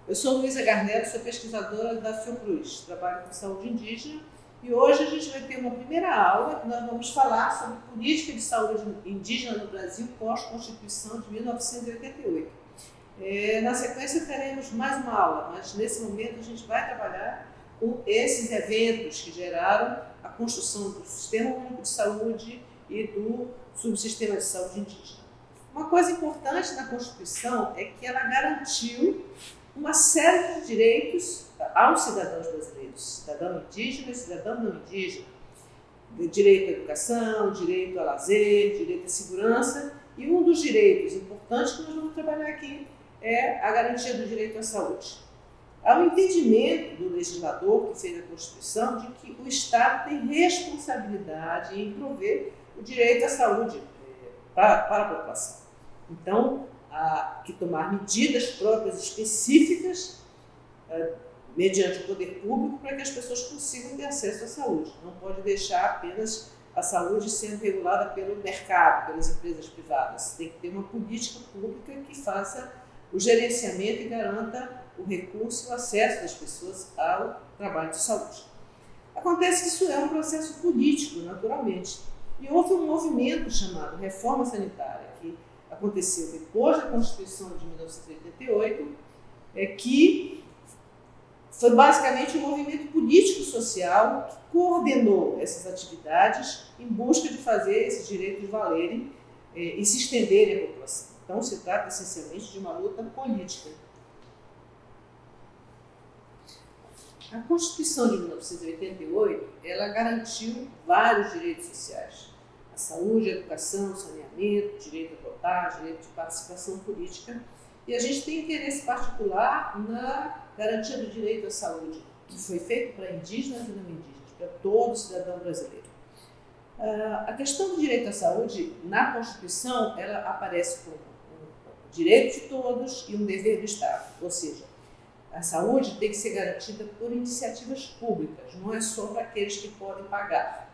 Eu sou Luísa Garnero, sou pesquisadora da Fiocruz, trabalho com saúde indígena e hoje a gente vai ter uma primeira aula que nós vamos falar sobre política de saúde indígena no Brasil pós-Constituição de 1988. Na sequência teremos mais uma aula, mas nesse momento a gente vai trabalhar com esses eventos que geraram a construção do Sistema Único de Saúde e do Subsistema de Saúde Indígena. Uma coisa importante na Constituição é que ela garantiu uma série de direitos aos cidadãos brasileiros, cidadão indígena e cidadão não indígena, direito à educação, direito a lazer, direito à segurança, e um dos direitos importantes que nós vamos trabalhar aqui é a garantia do direito à saúde. Há um entendimento do legislador que fez a Constituição de que o Estado tem responsabilidade em prover o direito à saúde para a população. Então, há que tomar medidas próprias específicas mediante o poder público para que as pessoas consigam ter acesso à saúde. Não pode deixar apenas a saúde sendo regulada pelo mercado, pelas empresas privadas. Tem que ter uma política pública que faça o gerenciamento e garanta o recurso e o acesso das pessoas ao trabalho de saúde. Acontece que isso é um processo político, naturalmente. E houve um movimento chamado Reforma Sanitária, que aconteceu depois da Constituição de 1988, que foi basicamente um movimento político-social que coordenou essas atividades em busca de fazer esses direitos valerem e se estenderem à população. Então, se trata essencialmente de uma luta política. A Constituição de 1988, ela garantiu vários direitos sociais. A saúde, a educação, o saneamento, direito a votar, direito de participação política. E a gente tem interesse particular na garantia do direito à saúde, que foi feito para indígenas e não indígenas, para todo cidadão brasileiro. A questão do direito à saúde, na Constituição, ela aparece como um direito de todos e um dever do Estado. Ou seja, a saúde tem que ser garantida por iniciativas públicas, não é só para aqueles que podem pagar.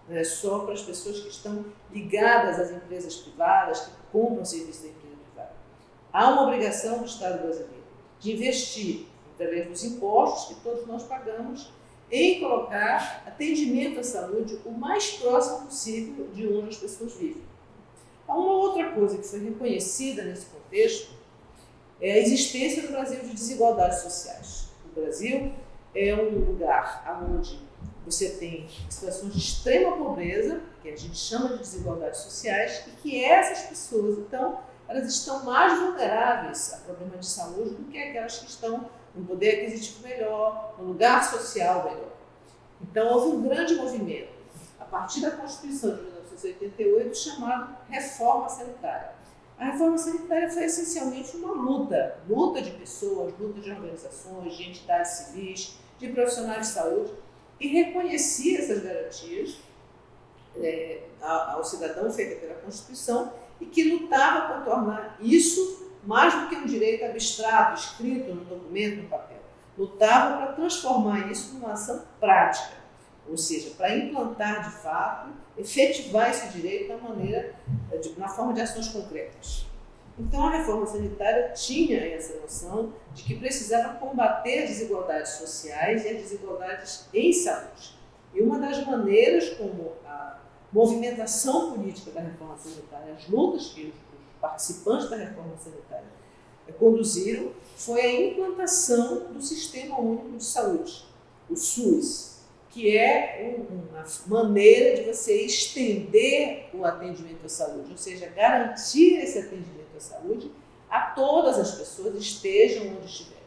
Não é só para as pessoas que estão ligadas às empresas privadas, que compram serviços da empresa privada. Há uma obrigação do Estado brasileiro de investir, através dos impostos que todos nós pagamos, em colocar atendimento à saúde o mais próximo possível de onde as pessoas vivem. Há uma outra coisa que foi reconhecida nesse contexto, é a existência no Brasil de desigualdades sociais. O Brasil é um lugar onde você tem situações de extrema pobreza, que a gente chama de desigualdades sociais, e que essas pessoas, então, elas estão mais vulneráveis a problemas de saúde do que aquelas que estão num poder aquisitivo melhor, num lugar social melhor. Então, houve um grande movimento, a partir da Constituição de 1988, chamado Reforma Sanitária. A Reforma Sanitária foi essencialmente uma luta de pessoas, luta de organizações, de entidades civis, de profissionais de saúde, e reconhecia essas garantias ao cidadão feita pela Constituição e que lutava por tornar isso mais do que um direito abstrato, escrito no documento, no papel. Lutava para transformar isso numa ação prática, ou seja, para implantar de fato, efetivar esse direito na forma de ações concretas. Então a reforma sanitária tinha essa noção de que precisava combater as desigualdades sociais e as desigualdades em saúde. E uma das maneiras como a movimentação política da reforma sanitária, as lutas que os participantes da reforma sanitária conduziram, foi a implantação do Sistema Único de Saúde, o SUS, que é uma maneira de você estender o atendimento à saúde, ou seja, garantir esse atendimento à saúde a todas as pessoas, estejam onde estiverem.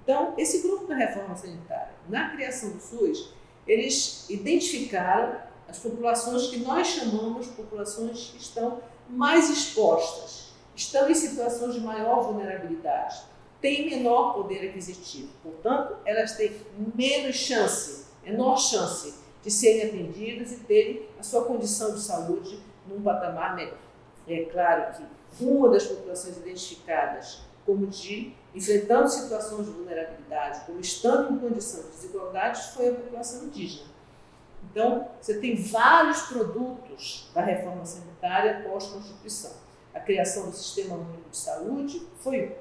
Então, esse grupo da reforma sanitária, na criação do SUS, eles identificaram as populações que nós chamamos de populações que estão mais expostas, estão em situações de maior vulnerabilidade, têm menor poder aquisitivo, portanto, elas têm menor chance de serem atendidas e terem a sua condição de saúde num patamar melhor. É claro que uma das populações identificadas como enfrentando situações de vulnerabilidade, como estando em condição de desigualdade, foi a população indígena. Então, você tem vários produtos da reforma sanitária pós-Constituição. A criação do Sistema Único de Saúde foi um.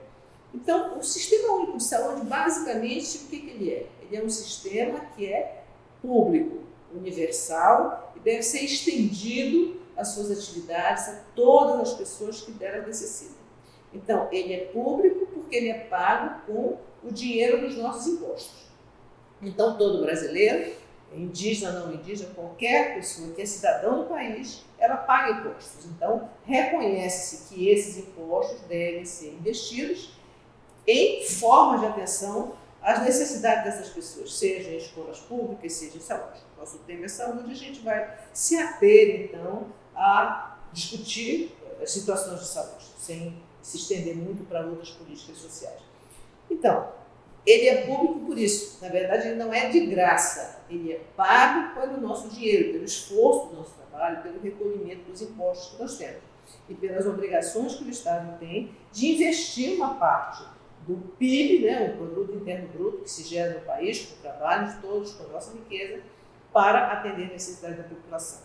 Então, o Sistema Único de Saúde, basicamente, o que ele é? Ele é um sistema que é público, universal e deve ser estendido às suas atividades a todas as pessoas que delas necessitam. Então, ele é público porque ele é pago com o dinheiro dos nossos impostos. Então, todo brasileiro, indígena, não indígena, qualquer pessoa que é cidadão do país, ela paga impostos. Então, reconhece-se que esses impostos devem ser investidos em formas de atenção às necessidades dessas pessoas, seja em escolas públicas, seja em saúde. Nosso tema é saúde, a gente vai se ater, então, a discutir as situações de saúde, sem se estender muito para outras políticas sociais. Então, ele é público por isso. Na verdade, ele não é de graça. Ele é pago pelo nosso dinheiro, pelo esforço do nosso trabalho, pelo recolhimento dos impostos que nós temos e pelas obrigações que o Estado tem de investir uma parte do PIB, né, o Produto Interno Bruto, que se gera no país, com o trabalho de todos, com a nossa riqueza, para atender a necessidade da população.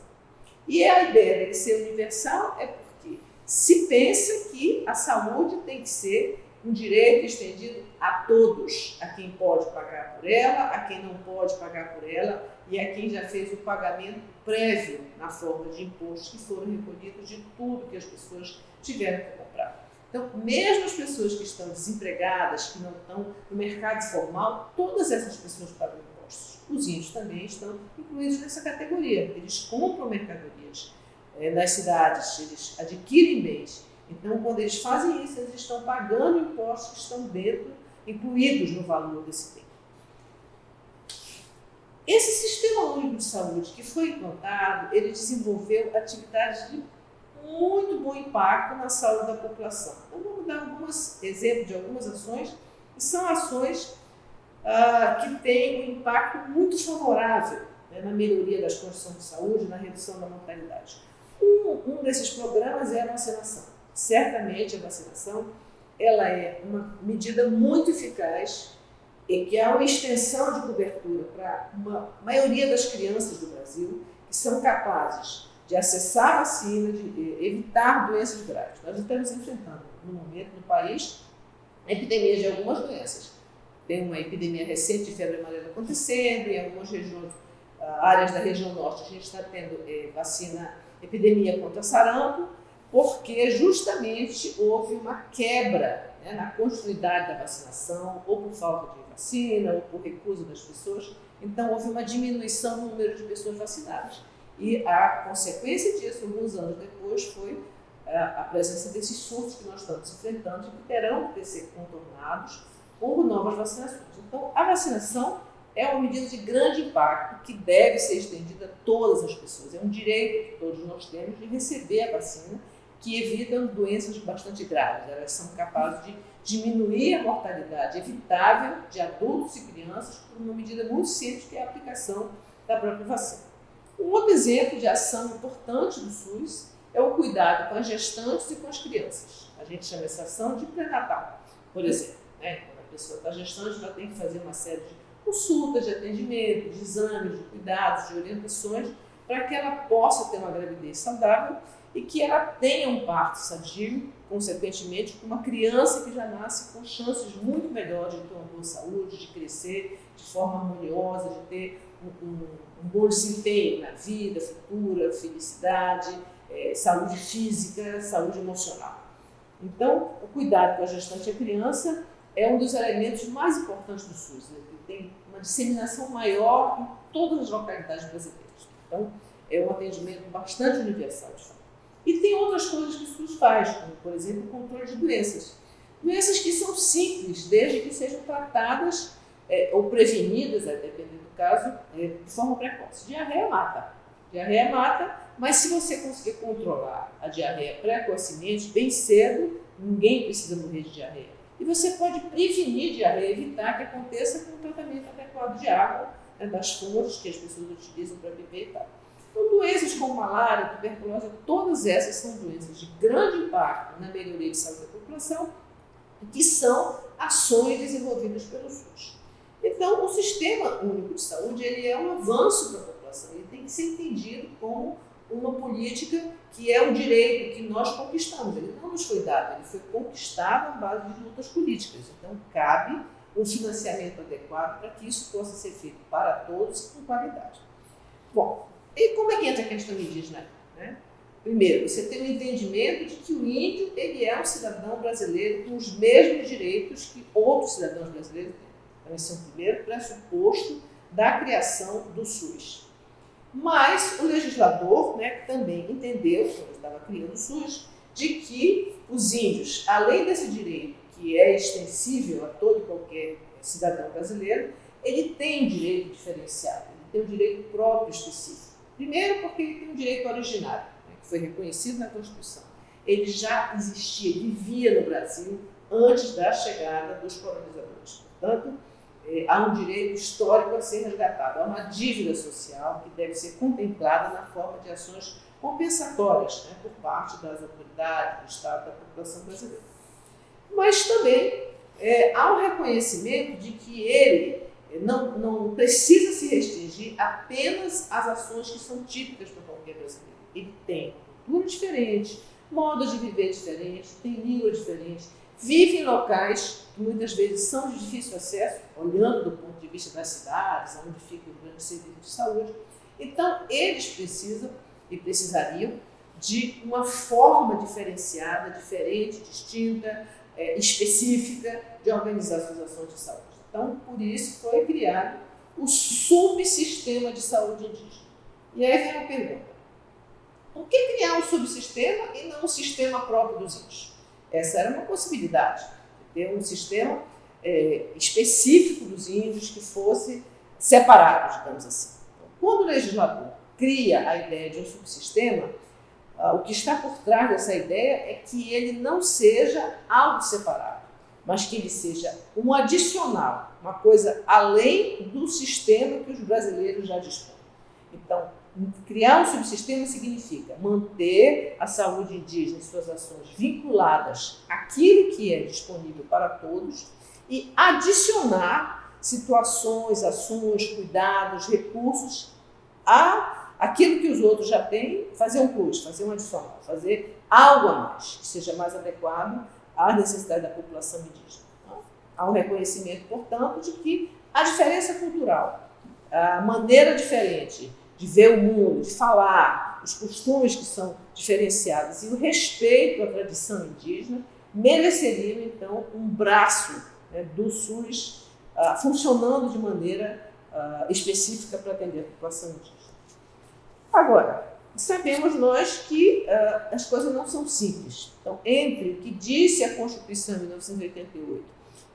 E a ideia dele ser universal é porque se pensa que a saúde tem que ser um direito estendido a todos, a quem pode pagar por ela, a quem não pode pagar por ela e a quem já fez o pagamento prévio na forma de impostos que foram recolhidos de tudo que as pessoas tiveram que comprar. Então, mesmo as pessoas que estão desempregadas, que não estão no mercado formal, todas essas pessoas pagam impostos. Os índios também estão incluídos nessa categoria. Eles compram mercadorias nas cidades, eles adquirem bens. Então, quando eles fazem isso, eles estão pagando impostos que estão incluídos no valor desse bem. Esse Sistema Único de Saúde que foi implantado, ele desenvolveu atividades de muito bom impacto na saúde da população. Então, vamos dar alguns exemplos de algumas ações, que são ações que têm um impacto muito favorável, né, na melhoria das condições de saúde, na redução da mortalidade. Um desses programas é a vacinação. Certamente a vacinação ela é uma medida muito eficaz em que há uma extensão de cobertura para uma maioria das crianças do Brasil que são capazes de acessar a vacina, de evitar doenças graves. Nós estamos enfrentando, no momento, no país, a epidemia de algumas doenças. Tem uma epidemia recente de febre amarela acontecendo, em algumas regiões, áreas da região norte, a gente está tendo epidemia contra sarampo, porque justamente houve uma quebra, né, na continuidade da vacinação, ou por falta de vacina, ou por recusa das pessoas. Então, houve uma diminuição no número de pessoas vacinadas. E a consequência disso, alguns anos depois, foi a presença desses surtos que nós estamos enfrentando e que terão que ser contornados por novas vacinações. Então, a vacinação é uma medida de grande impacto que deve ser estendida a todas as pessoas. É um direito que todos nós temos de receber a vacina, que evitam doenças bastante graves. Elas são capazes de diminuir a mortalidade evitável de adultos e crianças por uma medida muito simples, que é a aplicação da própria vacina. Um outro exemplo de ação importante do SUS é o cuidado com as gestantes e com as crianças. A gente chama essa ação de pré-natal, por exemplo. Né? Quando a pessoa está gestante, ela tem que fazer uma série de consultas, de atendimento, de exames, de cuidados, de orientações, para que ela possa ter uma gravidez saudável e que ela tenha um parto sadio, consequentemente, com uma criança que já nasce com chances muito melhores de ter uma boa saúde, de crescer de forma harmoniosa, de ter um bom desempenho na vida futura, felicidade, saúde física, saúde emocional. Então, o cuidado com a gestante e a criança é um dos elementos mais importantes do SUS, né? Que tem uma disseminação maior em todas as localidades brasileiras. Então, é um atendimento bastante universal, de fato. E tem outras coisas que o SUS faz, como, por exemplo, o controle de doenças. Doenças que são simples, desde que sejam tratadas ou prevenidas, dependendo do caso, de forma precoce. Diarreia mata. Diarreia mata, mas se você conseguir controlar a diarreia precocemente, bem cedo, ninguém precisa morrer de diarreia. E você pode prevenir diarreia, evitar que aconteça com o tratamento adequado de água, né, das fontes que as pessoas utilizam para beber e tal. Então, doenças como malária, tuberculose, todas essas são doenças de grande impacto na melhoria de saúde da população, que são ações desenvolvidas pelo SUS. Então, o Sistema Único de Saúde ele é um avanço para a população, ele tem que ser entendido como uma política que é um direito que nós conquistamos. Ele não nos foi dado, ele foi conquistado à base de lutas políticas. Então, cabe um financiamento adequado para que isso possa ser feito para todos com qualidade. Bom, e como é que entra a questão indígena, né? Primeiro, você tem o entendimento de que o índio ele é um cidadão brasileiro com os mesmos direitos que outros cidadãos brasileiros têm. Então, esse é o primeiro pressuposto da criação do SUS. Mas o legislador, né, também entendeu, quando estava criando o SUS, de que os índios, além desse direito que é extensível a todo e qualquer cidadão brasileiro, ele tem um direito diferenciado, ele tem um direito próprio específico. Primeiro porque ele tem um direito originário, né, que foi reconhecido na Constituição. Ele já existia, ele vivia no Brasil antes da chegada dos colonizadores. Portanto, há um direito histórico a ser resgatado, há uma dívida social que deve ser contemplada na forma de ações compensatórias, né, por parte das autoridades, do Estado, da população brasileira. Mas também há um reconhecimento de que ele não precisa se restringir apenas às ações que são típicas para qualquer brasileiro. Ele tem cultura diferente, modos de viver diferentes, tem língua diferente, vive em locais que muitas vezes são de difícil acesso, olhando do ponto de vista das cidades, onde fica o grande serviço de saúde. Então, eles precisam e precisariam de uma forma diferenciada, diferente, distinta, específica de organizar suas ações de saúde. Então, por isso foi criado o subsistema de saúde indígena. E aí vem a pergunta: por que criar um subsistema e não um sistema próprio dos índios? Essa era uma possibilidade, ter um sistema específico dos índios que fosse separado, digamos assim. Então, quando o legislador cria a ideia de um subsistema, o que está por trás dessa ideia é que ele não seja algo separado, mas que ele seja um adicional, uma coisa além do sistema que os brasileiros já dispõem. Então, criar um subsistema significa manter a saúde indígena e suas ações vinculadas àquilo que é disponível para todos e adicionar situações, ações, cuidados, recursos àquilo que os outros já têm, fazer um plus, fazer um adicional, fazer algo a mais, que seja mais adequado às necessidades da população indígena. Há um reconhecimento, portanto, de que a diferença cultural, a maneira diferente de ver o mundo, de falar, os costumes que são diferenciados e o respeito à tradição indígena mereceriam, então, um braço, né, do SUS funcionando de maneira específica para atender a população indígena. Agora, sabemos nós que as coisas não são simples. Então, entre o que disse a Constituição de 1988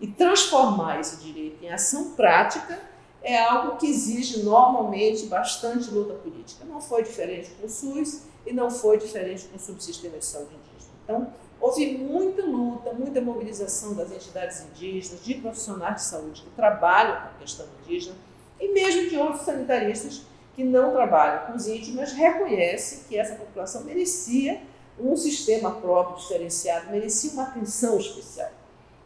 e transformar esse direito em ação prática, é algo que exige normalmente bastante luta política. Não foi diferente com o SUS e não foi diferente com o subsistema de saúde indígena. Então, houve muita luta, muita mobilização das entidades indígenas, de profissionais de saúde que trabalham com a questão indígena e mesmo de outros sanitaristas que não trabalham com os índios, mas reconhecem que essa população merecia um sistema próprio, diferenciado, merecia uma atenção especial.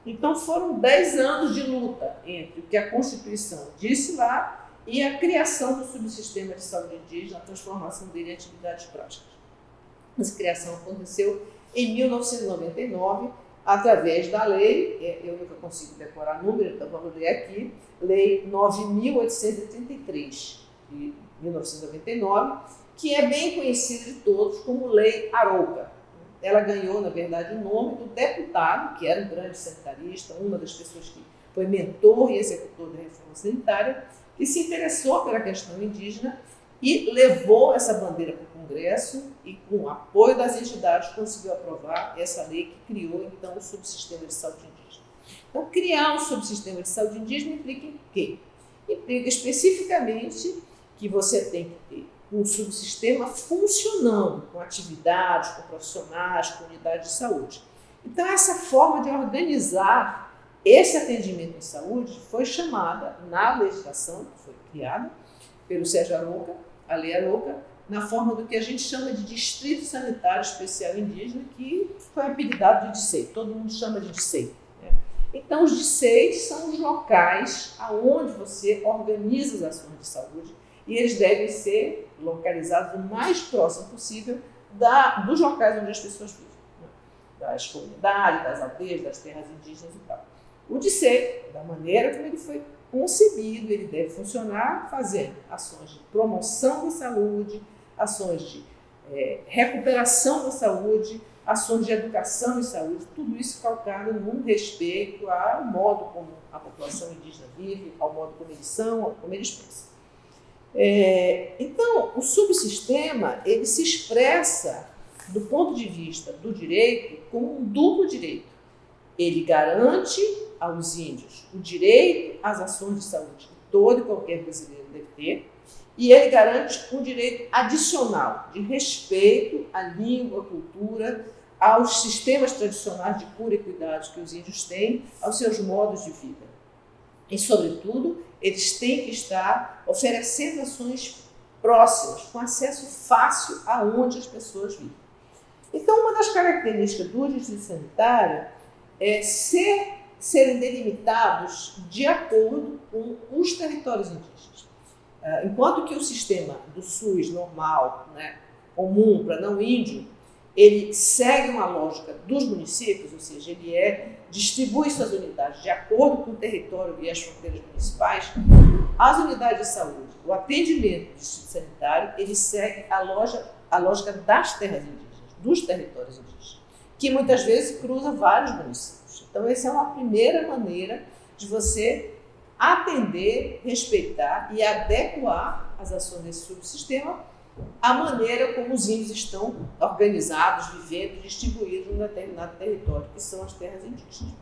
Então, foram 10 anos de luta entre o que a Constituição disse lá e a criação do subsistema de saúde indígena, a transformação dele em atividades práticas. Essa criação aconteceu em 1999, através da lei, eu nunca consigo decorar o número, então vamos ler aqui, Lei 9.833, de 1999, que é bem conhecida de todos como Lei Arouca. Ela ganhou, na verdade, o nome do deputado, que era um grande sanitarista, uma das pessoas que foi mentor e executor da reforma sanitária, que se interessou pela questão indígena e levou essa bandeira para o Congresso e, com o apoio das entidades, conseguiu aprovar essa lei que criou, então, o subsistema de saúde indígena. Então, criar um subsistema de saúde indígena implica em quê? Implica especificamente que você tem que ter um subsistema funcionando, com atividades, com profissionais, com unidades de saúde. Então, essa forma de organizar esse atendimento em saúde foi chamada, na legislação que foi criada pelo Sérgio Arouca, a Lei Arouca, na forma do que a gente chama de Distrito Sanitário Especial Indígena, que foi apelidado de DICEI, todo mundo chama de DICEI. Né? Então, os DICEIs são os locais onde você organiza as ações de saúde e eles devem ser localizados o mais próximo possível dos locais onde as pessoas vivem, né? Das comunidades, das aldeias, das terras indígenas e tal. O DICEI, da maneira como ele foi concebido, ele deve funcionar fazendo ações de promoção da saúde, ações de recuperação da saúde, ações de educação e saúde, tudo isso calcado num respeito ao modo como a população indígena vive, ao modo como eles são, como eles pensam. Então, o subsistema, ele se expressa, do ponto de vista do direito, como um duplo direito. Ele garante aos índios o direito às ações de saúde que todo e qualquer brasileiro deve ter, e ele garante um direito adicional de respeito à língua, à cultura, aos sistemas tradicionais de cura e cuidados que os índios têm, aos seus modos de vida. E, sobretudo, eles têm que estar oferecendo ações próximas, com acesso fácil aonde as pessoas vivem. Então, uma das características do distrito sanitário é serem delimitados de acordo com os territórios indígenas. Enquanto que o sistema do SUS normal, né, comum para não índio, ele segue uma lógica dos municípios, ou seja, ele distribui suas unidades de acordo com o território e as fronteiras municipais. As unidades de saúde, o atendimento do distrito sanitário, ele segue a lógica das terras indígenas, dos territórios indígenas, que muitas vezes cruza vários municípios. Então, essa é uma primeira maneira de você atender, respeitar e adequar as ações desse subsistema à maneira como os índios estão organizados, vivendo, distribuídos em um determinado território, que são as terras indígenas.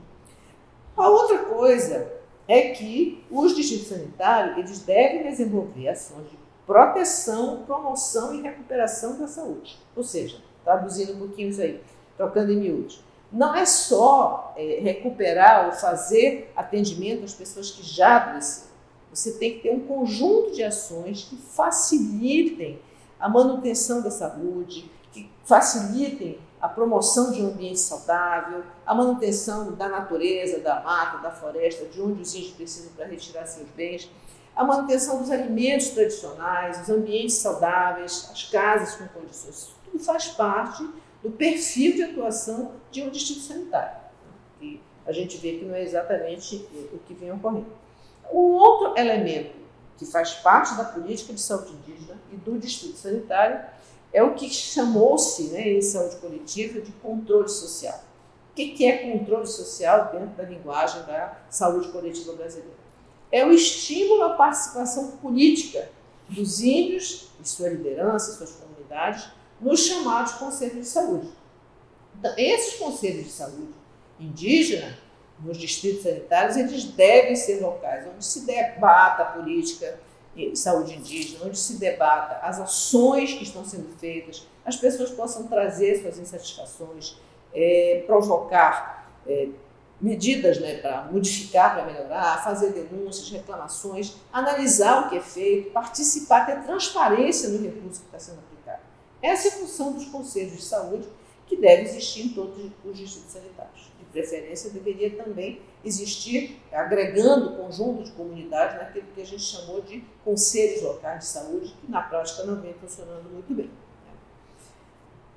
A outra coisa é que os distritos sanitários, eles devem desenvolver ações de proteção, promoção e recuperação da saúde. Ou seja, traduzindo um pouquinho isso aí, trocando em miúdos, não é só recuperar ou fazer atendimento às pessoas que já adoeceram. Você tem que ter um conjunto de ações que facilitem a manutenção da saúde, que facilitem a promoção de um ambiente saudável, a manutenção da natureza, da mata, da floresta, de onde os índios precisam para retirar seus bens, a manutenção dos alimentos tradicionais, os ambientes saudáveis, as casas com condições. Tudo faz parte do perfil de atuação de um distrito sanitário. E a gente vê que não é exatamente o que vem ocorrendo. Um outro elemento que faz parte da política de saúde indígena e do distrito sanitário é o que chamou-se, né, em saúde coletiva, de controle social. O que é controle social dentro da linguagem da saúde coletiva brasileira? É o estímulo à participação política dos índios e sua liderança, suas comunidades, nos chamados conselhos de saúde. Então, esses conselhos de saúde indígena, nos distritos sanitários, eles devem ser locais onde se debata a política de saúde indígena, onde se debata as ações que estão sendo feitas, as pessoas possam trazer suas insatisfações, provocar medidas, né, para modificar, para melhorar, fazer denúncias, reclamações, analisar o que é feito, participar, ter transparência no recurso que está sendo aplicado. Essa é a função dos conselhos de saúde, que deve existir em todos os distritos sanitários. De preferência, deveria também existir, agregando conjunto de comunidades, naquilo que a gente chamou de conselhos locais de saúde, que na prática não vem funcionando muito bem.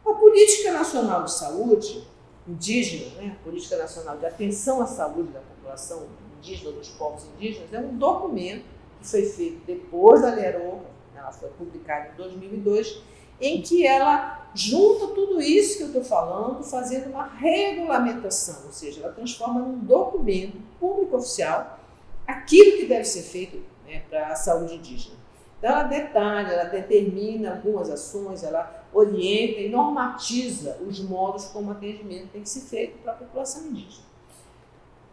A Política Nacional de Saúde indígena, né, a Política Nacional de Atenção à Saúde da População Indígena, dos povos indígenas, é um documento que foi feito depois da Lei Áurea, ela foi publicada em 2002, em que ela junta tudo isso que eu estou falando, fazendo uma regulamentação, ou seja, ela transforma num documento público oficial aquilo que deve ser feito, né, para a saúde indígena. Então, ela detalha, ela determina algumas ações, ela orienta e normatiza os modos como o atendimento tem que ser feito para a população indígena.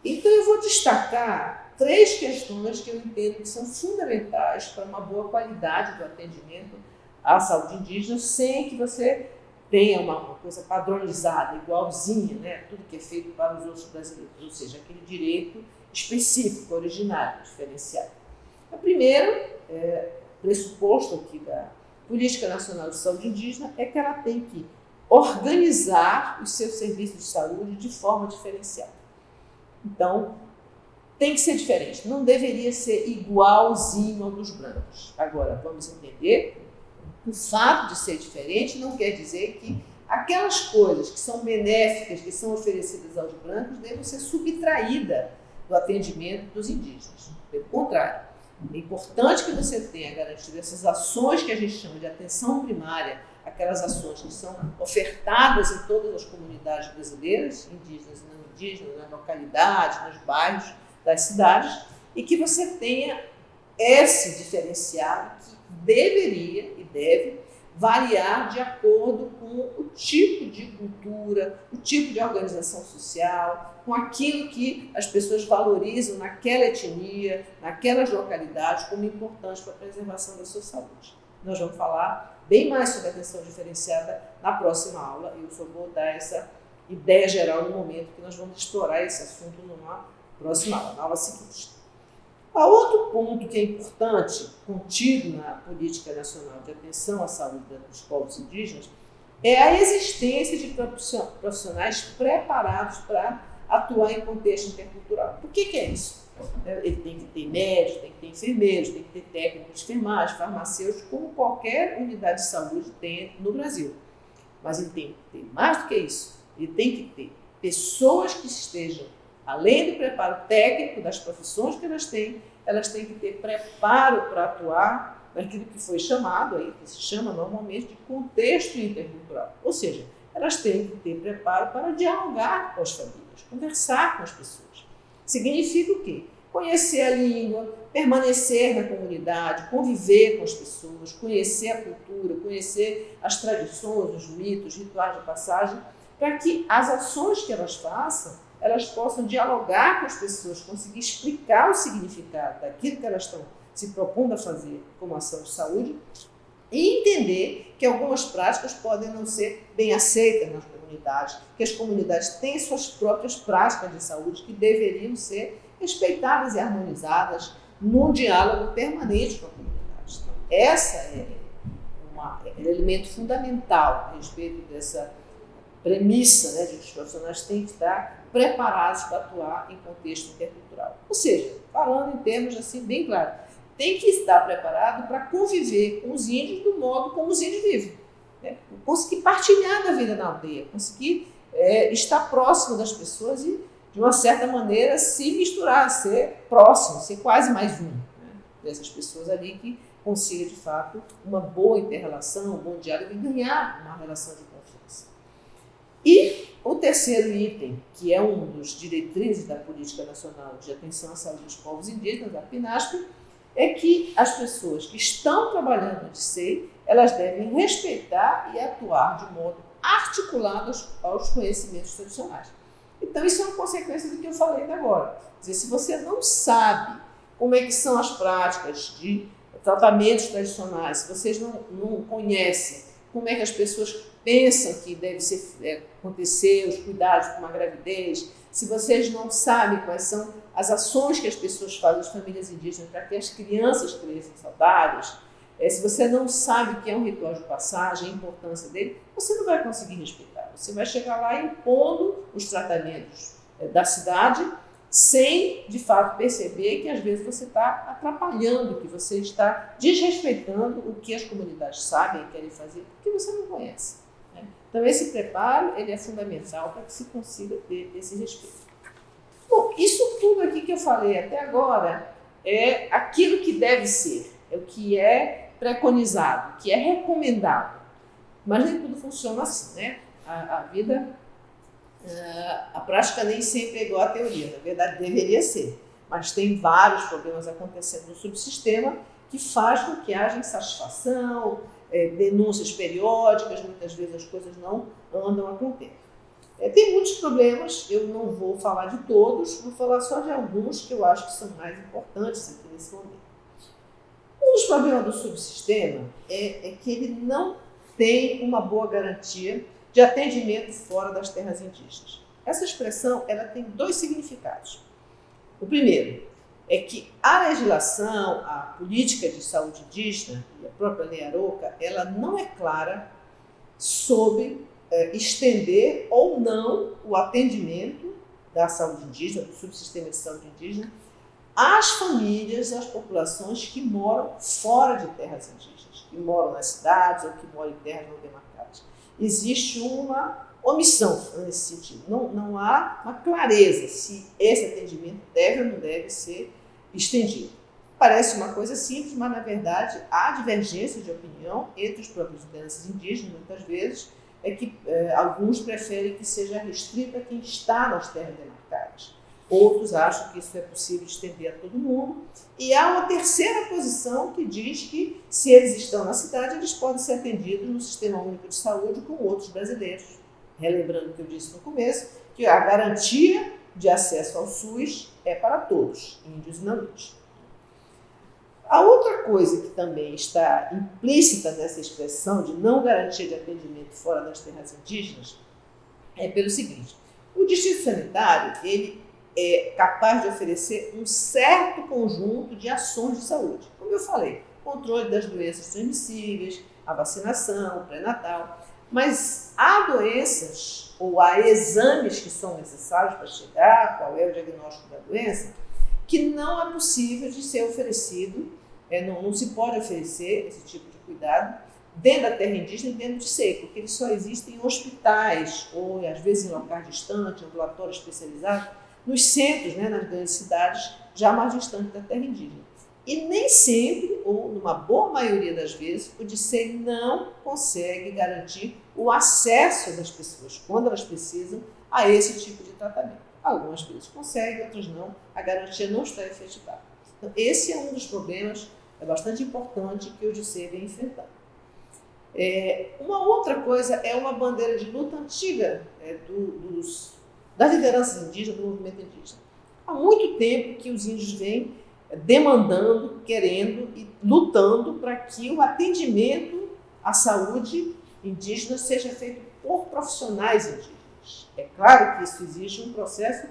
Então, eu vou destacar 3 questões que eu entendo que são fundamentais para uma boa qualidade do atendimento à saúde indígena, sem que você tenha uma coisa padronizada, igualzinha, né, tudo que é feito para os outros brasileiros, ou seja, aquele direito específico, originário, diferenciado. O primeiro pressuposto aqui da Política Nacional de Saúde Indígena é que ela tem que organizar os seus serviços de saúde de forma diferenciada. Então, tem que ser diferente, não deveria ser igualzinho ao dos brancos. Agora, vamos entender O fato de ser diferente não quer dizer que aquelas coisas que são benéficas, que são oferecidas aos brancos, devem ser subtraídas do atendimento dos indígenas. Pelo contrário, é importante que você tenha garantido essas ações que a gente chama de atenção primária, aquelas ações que são ofertadas em todas as comunidades brasileiras, indígenas e não indígenas, nas localidades, nos bairros das cidades, e que você tenha esse diferenciado que deveria e deve variar de acordo com o tipo de cultura, o tipo de organização social, com aquilo que as pessoas valorizam naquela etnia, naquelas localidades como importante para a preservação da sua saúde. Nós vamos falar bem mais sobre a atenção diferenciada na próxima aula, e eu só vou dar essa ideia geral no momento que nós vamos explorar esse assunto numa próxima aula, na aula seguinte. Outro ponto que é importante, contido na Política Nacional de Atenção à Saúde dos Povos Indígenas, é a existência de profissionais preparados para atuar em contexto intercultural. Por que é isso? Ele tem que ter médicos, tem que ter enfermeiros, tem que ter técnicos de enfermagem, farmacêuticos, como qualquer unidade de saúde tem no Brasil. Mas ele tem que ter mais do que isso. Ele tem que ter pessoas que estejam, além do preparo técnico das profissões que elas têm que ter preparo para atuar naquilo que foi chamado, aí, que se chama normalmente de contexto intercultural. Ou seja, elas têm que ter preparo para dialogar com as famílias, conversar com as pessoas. Significa o quê? Conhecer a língua, permanecer na comunidade, conviver com as pessoas, conhecer a cultura, conhecer as tradições, os mitos, rituais de passagem, para que as ações que elas façam, elas possam dialogar com as pessoas, conseguir explicar o significado daquilo que elas estão se propondo a fazer como ação de saúde e entender que algumas práticas podem não ser bem aceitas nas comunidades, que as comunidades têm suas próprias práticas de saúde que deveriam ser respeitadas e harmonizadas num diálogo permanente com a comunidade. Então, essa é um elemento fundamental a respeito dessa premissa, né, de que os profissionais têm que estar preparados para atuar em contexto intercultural. Ou seja, falando em termos assim bem claros, tem que estar preparado para conviver com os índios do modo como os índios vivem, né? Conseguir partilhar da vida na aldeia, conseguir estar próximo das pessoas e, de uma certa maneira, se misturar, ser próximo, ser quase mais um, né, dessas pessoas ali que consiga, de fato, uma boa inter-relação, um bom diálogo e ganhar uma relação de confiança. E o terceiro item, que é um dos diretrizes da Política Nacional de Atenção à Saúde dos Povos Indígenas, da PNASP, é que as pessoas que estão trabalhando no DICEI, elas devem respeitar e atuar de modo articulado aos conhecimentos tradicionais. Então, isso é uma consequência do que eu falei até agora. Quer dizer, se você não sabe como é que são as práticas de tratamentos tradicionais, se vocês não conhecem como é que as pessoas pensam que deve acontecer os cuidados com uma gravidez, se vocês não sabem quais são as ações que as pessoas fazem, as famílias indígenas, para que as crianças cresçam saudáveis, se você não sabe o que é um ritual de passagem, a importância dele, você não vai conseguir respeitar. Você vai chegar lá impondo os tratamentos da cidade, sem, de fato, perceber que, às vezes, você está atrapalhando, que você está desrespeitando o que as comunidades sabem e querem fazer, porque você não conhece, né? Então, esse preparo ele é fundamental para que se consiga ter esse respeito. Bom, isso tudo aqui que eu falei até agora é aquilo que deve ser, é o que é preconizado, o que é recomendado. Mas nem tudo funciona assim, né? A vida, a prática nem sempre é igual à teoria, na verdade deveria ser. Mas tem vários problemas acontecendo no subsistema que faz com que haja insatisfação, denúncias periódicas, muitas vezes as coisas não andam a contento. Tem muitos problemas, eu não vou falar de todos, vou falar só de alguns que eu acho que são mais importantes aqui nesse momento. Um dos problemas do subsistema é que ele não tem uma boa garantia de atendimento fora das terras indígenas. Essa expressão ela tem dois significados. O primeiro é que a legislação, a política de saúde indígena e a própria Lei Arouca, ela não é clara sobre estender ou não o atendimento da saúde indígena, do subsistema de saúde indígena, às famílias, às populações que moram fora de terras indígenas. que moram nas cidades ou que moram em terras não demarcadas. Existe uma omissão nesse sentido. Não há uma clareza se esse atendimento deve ou não deve ser estendido. Parece uma coisa simples, mas na verdade há divergência de opinião entre os próprios lideranças indígenas, muitas vezes, que alguns preferem que seja restrito a quem está nas terras demarcadas. Outros acham que isso é possível estender a todo mundo. E há uma terceira posição que diz que, se eles estão na cidade, eles podem ser atendidos no Sistema Único de Saúde com outros brasileiros. Relembrando o que eu disse no começo, que a garantia de acesso ao SUS é para todos, índios e não índios. A outra coisa que também está implícita nessa expressão de não garantia de atendimento fora das terras indígenas é pelo seguinte: o distrito sanitário ele é capaz de oferecer um certo conjunto de ações de saúde. Como eu falei, controle das doenças transmissíveis, a vacinação, o pré-natal. Mas há doenças ou há exames que são necessários para chegar, qual é o diagnóstico da doença, que não é possível de ser oferecido, não se pode oferecer esse tipo de cuidado dentro da terra indígena e dentro de seco, porque eles só existem em hospitais ou às vezes em locais distantes, ambulatórios especializados, nos centros, nas grandes cidades, já mais distantes da terra indígena. E nem sempre, ou numa boa maioria das vezes, o DICEI não consegue garantir o acesso das pessoas, quando elas precisam, a esse tipo de tratamento. Algumas vezes consegue, outras não, a garantia não está efetivada. Então, esse é um dos problemas bastante importante que o DICEI vem enfrentando. Uma outra coisa é uma bandeira de luta antiga das lideranças indígenas, do movimento indígena. Há muito tempo que os índios vêm demandando, querendo e lutando para que o atendimento à saúde indígena seja feito por profissionais indígenas. É claro que isso exige um processo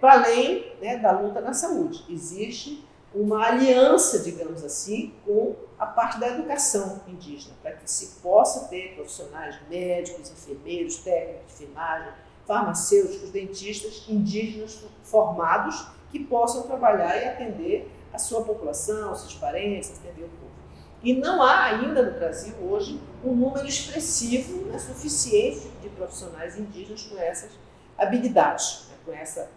para além da luta na saúde. Existe uma aliança, digamos assim, com a parte da educação indígena, para que se possa ter profissionais médicos, enfermeiros, técnicos de enfermagem, farmacêuticos, dentistas indígenas formados que possam trabalhar e atender a sua população, os seus parentes, atender o povo. E não há ainda no Brasil hoje um número expressivo, suficiente de profissionais indígenas com essas habilidades, com essa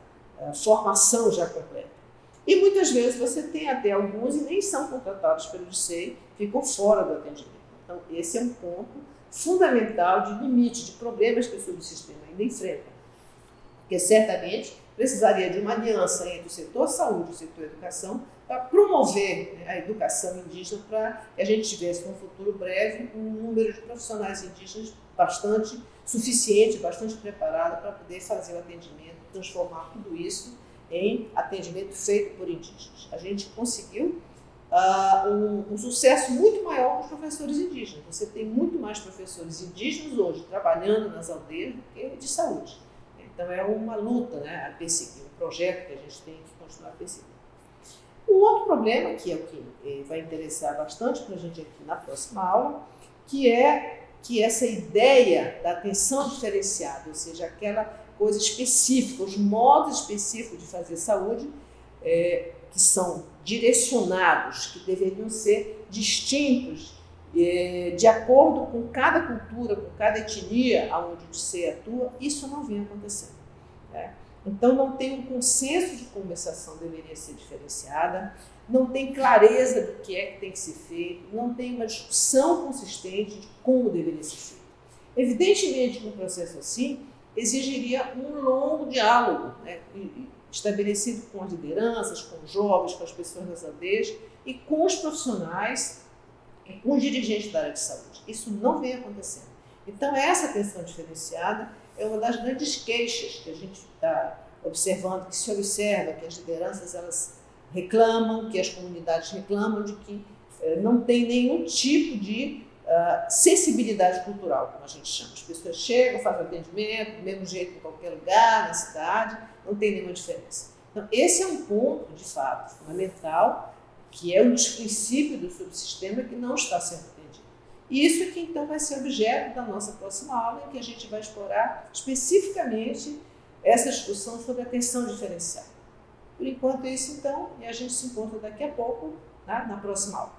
formação já completa. E muitas vezes você tem até alguns e nem são contratados pelo DICEI, ficam fora do atendimento. Então esse é um ponto fundamental de limite, de problemas que o subsistema ainda enfrenta. Porque certamente precisaria de uma aliança entre o setor saúde e o setor educação para promover a educação indígena, para que a gente tivesse, no futuro breve, um número de profissionais indígenas bastante suficiente, bastante preparado para poder fazer o atendimento, transformar tudo isso em atendimento feito por indígenas. A gente conseguiu um sucesso muito maior com os professores indígenas. Você tem muito mais professores indígenas hoje trabalhando nas aldeias do que de saúde. Então é uma luta a perseguir, um projeto que a gente tem que continuar perseguindo. Um outro problema, que é o que vai interessar bastante para a gente aqui na próxima aula, que é que essa ideia da atenção diferenciada, ou seja, aquela coisa específica, os modos específicos de fazer saúde, que são direcionados, que deveriam ser distintos de acordo com cada cultura, com cada etnia onde o DICEI atua, isso não vem acontecendo. Então não tem um consenso de como essa ação deveria ser diferenciada, não tem clareza do que é que tem que ser feito, não tem uma discussão consistente de como deveria ser feito. Evidentemente que um processo assim exigiria um longo diálogo, estabelecido com as lideranças, com os jovens, com as pessoas das aldeias e com os profissionais e com os dirigentes da área de saúde. Isso não vem acontecendo. Então, essa atenção diferenciada é uma das grandes queixas que a gente está observando, que se observa, que as lideranças elas reclamam, que as comunidades reclamam de que não tem nenhum tipo de sensibilidade cultural, como a gente chama. As pessoas chegam, fazem atendimento, do mesmo jeito em qualquer lugar, na cidade, não tem nenhuma diferença. Então, esse é um ponto, de fato, fundamental, que é um dos princípios do subsistema que não está sendo atendido. E isso é que, então, vai ser objeto da nossa próxima aula, em que a gente vai explorar especificamente essa discussão sobre atenção diferenciada. Por enquanto é isso, então, e a gente se encontra daqui a pouco, na próxima aula.